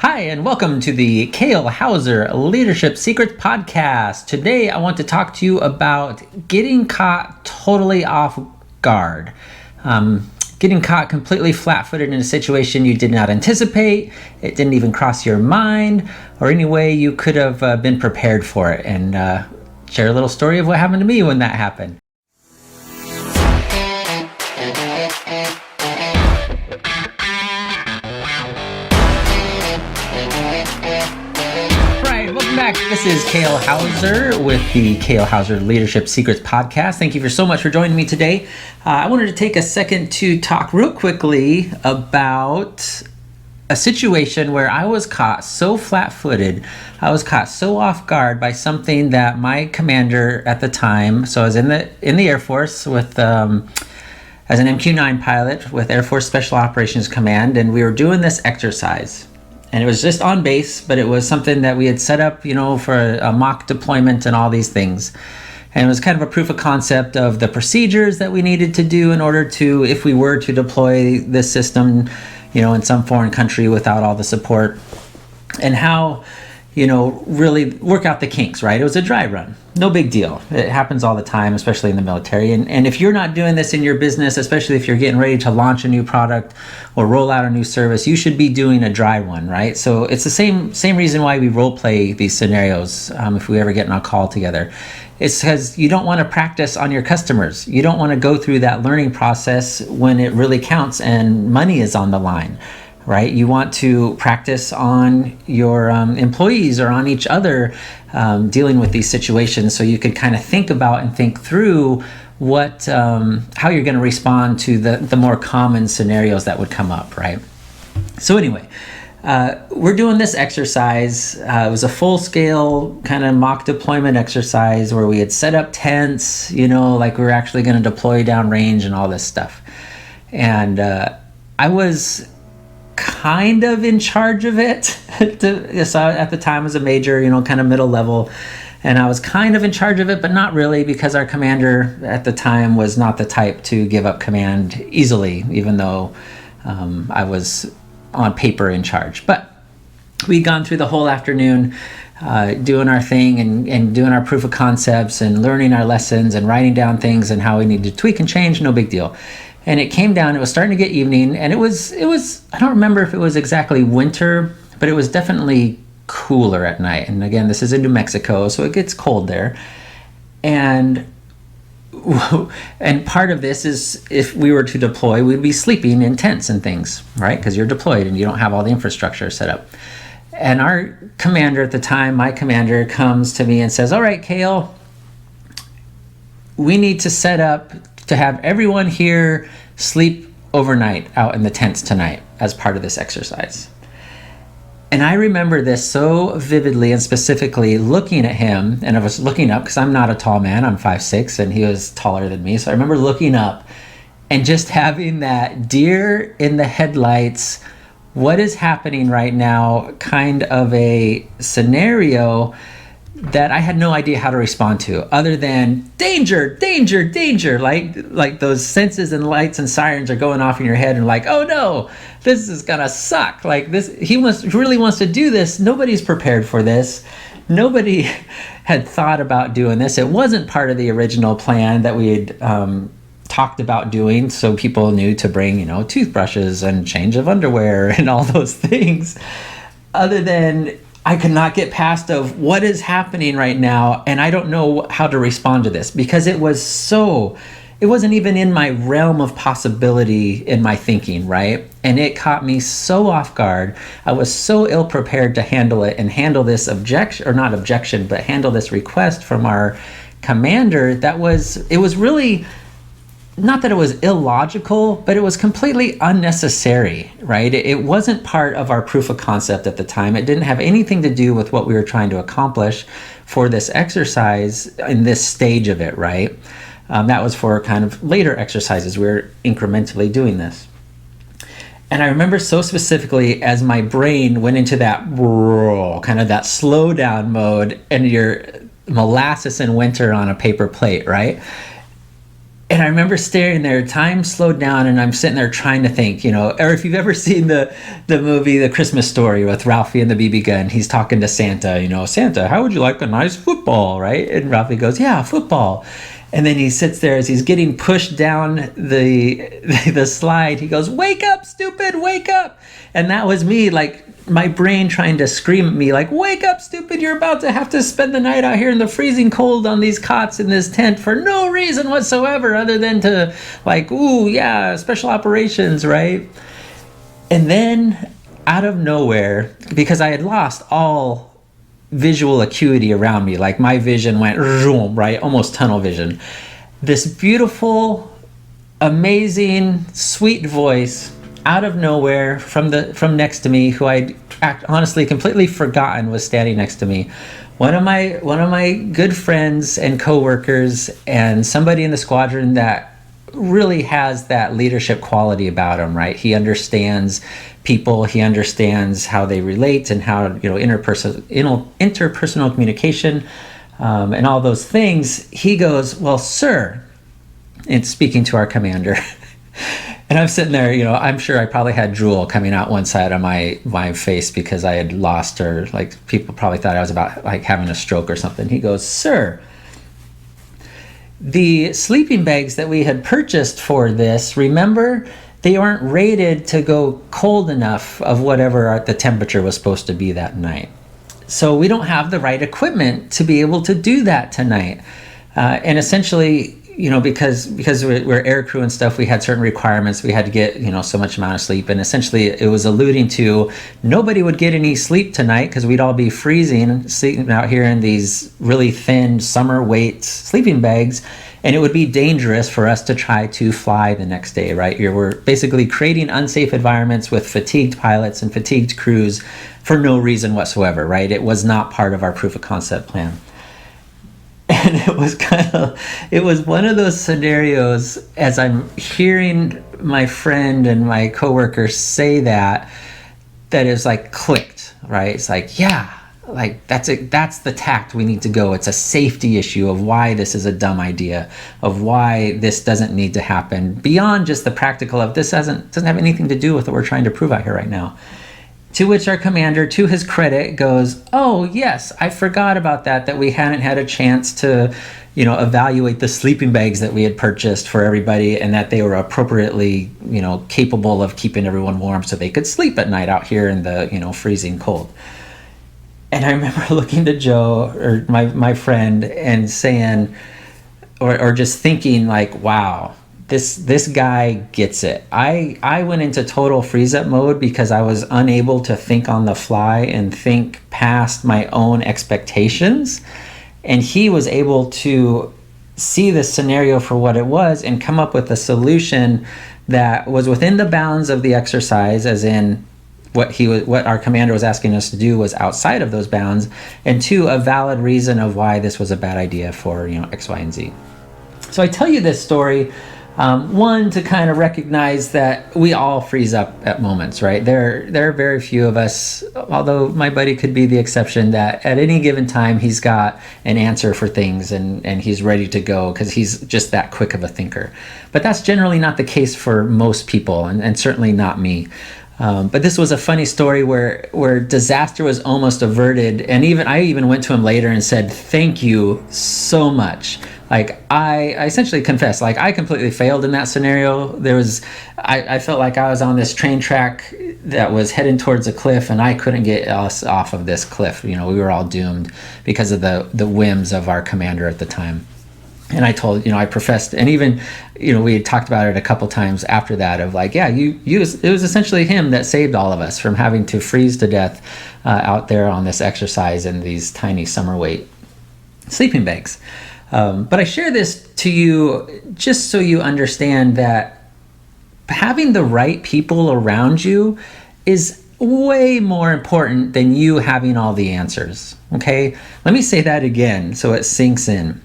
Hi, and welcome to the Kale Houser Leadership Secrets podcast. Today, I want to talk to you about getting caught totally off guard. Getting caught completely flat-footed in a situation you did not anticipate, it didn't even cross your mind, or any way you could have been prepared for it. And share a little story of what happened to me when that happened. Welcome back. This is Kale Houser with the Kale Houser Leadership Secrets podcast. Thank you so much for joining me today. I wanted to take a second to talk real quickly about a situation where I was caught so flat-footed, I was caught so off guard by something that my commander at the time, so I was in the Air Force with as an MQ-9 pilot with Air Force Special Operations Command, and we were doing this exercise. And it was just on base, but it was something that we had set up, for a mock deployment and all these things. And it was kind of a proof of concept of the procedures that we needed to do in order to, if we were to deploy this system, in some foreign country without all the support, and how, really work out the kinks, right? It was a dry run. No big deal. It happens all the time, especially in the military. And if you're not doing this in your business, especially if you're getting ready to launch a new product or roll out a new service, you should be doing a dry one, right? So it's the same reason why we role play these scenarios if we ever get on a call together. It's because you don't want to practice on your customers. You don't want to go through that learning process when it really counts and money is on the line. Right? You want to practice on your employees or on each other dealing with these situations, so you could kind of think about and think through how you're going to respond to the more common scenarios that would come up, right? So anyway, we're doing this exercise. It was a full-scale kind of mock deployment exercise where we had set up tents, like we were actually going to deploy downrange and all this stuff. And I was kind of in charge of it. So at the time I was a major, kind of middle level, and I was kind of in charge of it, but not really, because our commander at the time was not the type to give up command easily, even though I was on paper in charge. But we'd gone through the whole afternoon doing our thing and doing our proof of concepts and learning our lessons and writing down things and how we need to tweak and change. No big deal. And it came down, it was starting to get evening, and it was, I don't remember if it was exactly winter, but it was definitely cooler at night. And again, this is in New Mexico, so it gets cold there. And part of this is, if we were to deploy, we'd be sleeping in tents and things, right? Because you're deployed and you don't have all the infrastructure set up. And our commander at the time, my commander, comes to me and says, "All right, Kale, we need to set up to have everyone here sleep overnight out in the tents tonight as part of this exercise." And I remember this so vividly and specifically, looking at him, and I was looking up because I'm not a tall man, I'm 5'6", and he was taller than me. So I remember looking up and just having that deer in the headlights, what is happening right now kind of a scenario that I had no idea how to respond to, other than danger, danger, danger. Like those senses and lights and sirens are going off in your head, and like, oh no, this is gonna suck. Like this, he really wants to do this. Nobody's prepared for this. Nobody had thought about doing this. It wasn't part of the original plan that we had talked about doing. So people knew to bring, toothbrushes and change of underwear and all those things. Other than, I could not get past of what is happening right now, and I don't know how to respond to this, because it wasn't even in my realm of possibility in my thinking, right? And it caught me so off guard. I was so ill prepared to handle it and handle this handle this request from our commander. It was really, not that it was illogical, but it was completely unnecessary, right? It wasn't part of our proof of concept at the time. It didn't have anything to do with what we were trying to accomplish for this exercise in this stage of it, right? That was for kind of later exercises. We were incrementally doing this. And I remember so specifically as my brain went into that kind of that slow down mode, and your molasses in winter on a paper plate, right? And I remember staring there, time slowed down, and I'm sitting there trying to think, or if you've ever seen the movie The Christmas Story with Ralphie and the BB gun, he's talking to Santa, Santa, how would you like a nice football, right? And Ralphie goes, yeah, football. And then he sits there as he's getting pushed down the slide. He goes, wake up, stupid, wake up. And that was me, like my brain trying to scream at me, like, wake up, stupid. You're about to have to spend the night out here in the freezing cold on these cots in this tent for no reason whatsoever other than to like, ooh, yeah, special operations, right? And then out of nowhere, because I had lost all visual acuity around me, like my vision went right, almost tunnel vision, this beautiful, amazing, sweet voice out of nowhere from next to me, who I'd honestly completely forgotten was standing next to me, one of my good friends and coworkers, and somebody in the squadron that really has that leadership quality about him, right? He understands people, he understands how they relate and how, interpersonal communication, and all those things. He goes, well, sir, and speaking to our commander, and I'm sitting there, I'm sure I probably had drool coming out one side of my face because I had lost, or like people probably thought I was about like having a stroke or something. He goes, sir, the sleeping bags that we had purchased for this, remember, they aren't rated to go cold enough of whatever the temperature was supposed to be that night. So we don't have the right equipment to be able to do that tonight. And essentially, because we're air crew and stuff, we had certain requirements. We had to get, so much amount of sleep. And essentially it was alluding to nobody would get any sleep tonight because we'd all be freezing, sleeping out here in these really thin summer weight sleeping bags. And it would be dangerous for us to try to fly the next day, right? We're basically creating unsafe environments with fatigued pilots and fatigued crews for no reason whatsoever, right? It was not part of our proof of concept plan. And it was one of those scenarios, as I'm hearing my friend and my coworker say that is like clicked, right? It's like, yeah, like that's it. That's the tact we need to go. It's a safety issue of why this is a dumb idea, of why this doesn't need to happen, beyond just the practical of this doesn't have anything to do with what we're trying to prove out here right now. To which our commander, to his credit, goes, oh, yes, I forgot about that we hadn't had a chance to, evaluate the sleeping bags that we had purchased for everybody, and that they were appropriately, capable of keeping everyone warm so they could sleep at night out here in the, freezing cold. And I remember looking to Joe, or my friend, and saying, or just thinking like, wow, this guy gets it. I went into total freeze up mode because I was unable to think on the fly and think past my own expectations. And he was able to see the scenario for what it was and come up with a solution that was within the bounds of the exercise, as in what our commander was asking us to do was outside of those bounds, and two, a valid reason of why this was a bad idea for X, Y, and Z. So I tell you this story, one, to kind of recognize that we all freeze up at moments, right? There are very few of us, although my buddy could be the exception, that at any given time he's got an answer for things and he's ready to go because he's just that quick of a thinker. But that's generally not the case for most people, and certainly not me. But this was a funny story where disaster was almost averted, and I even went to him later and said, thank you so much. Like I essentially confessed, like I completely failed in that scenario. I felt like I was on this train track that was heading towards a cliff, and I couldn't get us off of this cliff. We were all doomed because of the whims of our commander at the time. And I told, I professed, and even, we had talked about it a couple times after that of like, yeah, it was essentially him that saved all of us from having to freeze to death out there on this exercise in these tiny summer weight sleeping bags. But I share this to you just so you understand that having the right people around you is way more important than you having all the answers. Okay? Let me say that again so it sinks in.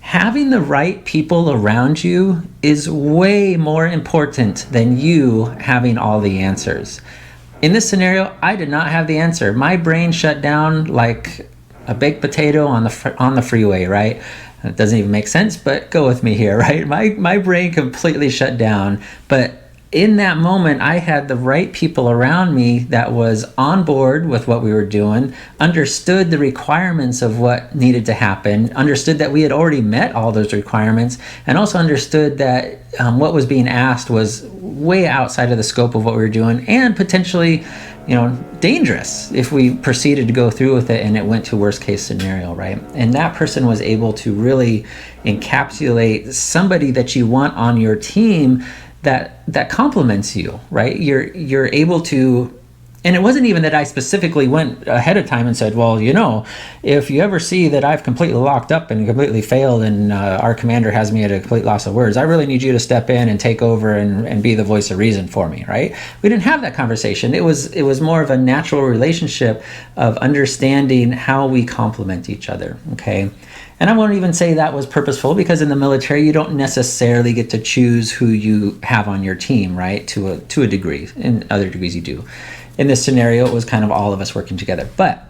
Having the right people around you is way more important than you having all the answers. In this scenario, I did not have the answer. My brain shut down like a baked potato on the freeway, right? It doesn't even make sense, but go with me here, right? My brain completely shut down. But in that moment, I had the right people around me that was on board with what we were doing, understood the requirements of what needed to happen, understood that we had already met all those requirements, and also understood that what was being asked was way outside of the scope of what we were doing, and potentially, dangerous if we proceeded to go through with it and it went to worst case scenario, right? And that person was able to really encapsulate somebody that you want on your team that complements you, right? You're able to, and it wasn't even that I specifically went ahead of time and said, well, if you ever see that I've completely locked up and completely failed and our commander has me at a complete loss of words, I really need you to step in and take over and be the voice of reason for me, right? We didn't have that conversation. It was more of a natural relationship of understanding how we complement each other, okay? And I won't even say that was purposeful, because in the military, you don't necessarily get to choose who you have on your team, right? To a degree. In other degrees, you do. In this scenario, it was kind of all of us working together. But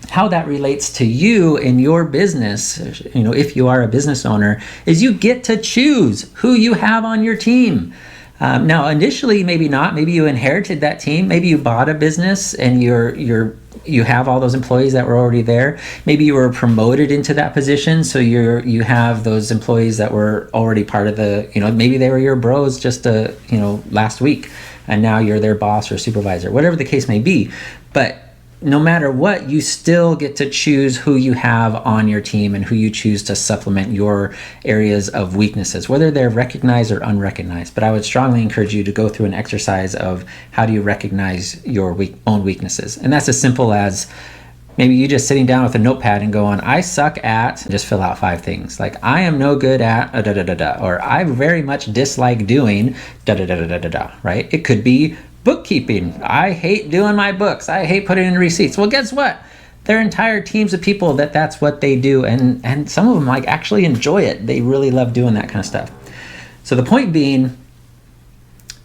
how that relates to you in your business, if you are a business owner, is you get to choose who you have on your team. Now, initially, maybe not. Maybe you inherited that team. Maybe you bought a business and you have all those employees that were already there. Maybe you were promoted into that position, so you have those employees that were already part of the, maybe they were your bros just last week, and now you're their boss or supervisor, whatever the case may be. But no matter what, you still get to choose who you have on your team and who you choose to supplement your areas of weaknesses, whether they're recognized or unrecognized. But I would strongly encourage you to go through an exercise of how do you recognize your own weaknesses. And that's as simple as maybe you just sitting down with a notepad and going, I suck at, just fill out 5 things. Like, I am no good at da-da-da-da-da, or I very much dislike doing da-da-da-da-da-da, right? It could be bookkeeping. I hate doing my books. I hate putting in receipts. Well, guess what? There are entire teams of people that's what they do, and some of them actually enjoy it. They really love doing that kind of stuff. So the point being,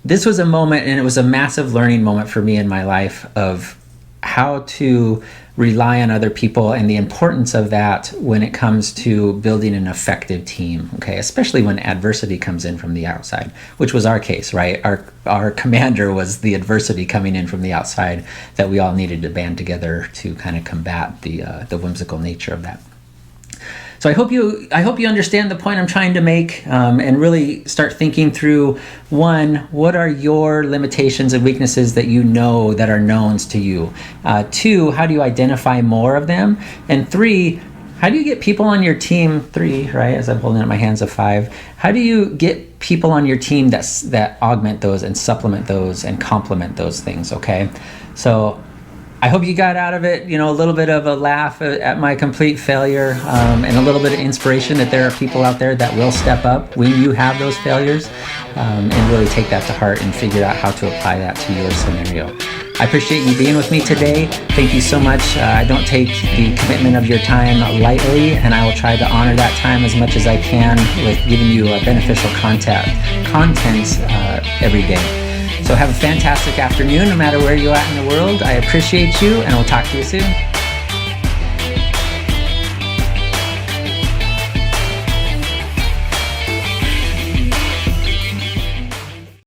this was a moment, and it was a massive learning moment for me in my life of how to rely on other people and the importance of that when it comes to building an effective team, okay? Especially when adversity comes in from the outside, which was our case, right? Our commander was the adversity coming in from the outside that we all needed to band together to kind of combat the whimsical nature of that. So I hope you understand the point I'm trying to make, and really start thinking through, 1, what are your limitations and weaknesses that that are knowns to you? 2, how do you identify more of them? And 3, how do you get people on your team, 3, right, as I'm holding up my hands of 5, how do you get people on your team that augment those and supplement those and complement those things, okay? So I hope you got out of it, a little bit of a laugh at my complete failure, and a little bit of inspiration that there are people out there that will step up when you have those failures, and really take that to heart and figure out how to apply that to your scenario. I appreciate you being with me today. Thank you so much. I don't take the commitment of your time lightly, and I will try to honor that time as much as I can with giving you beneficial content every day. So have a fantastic afternoon, no matter where you're at in the world. I appreciate you, and I'll talk to you soon.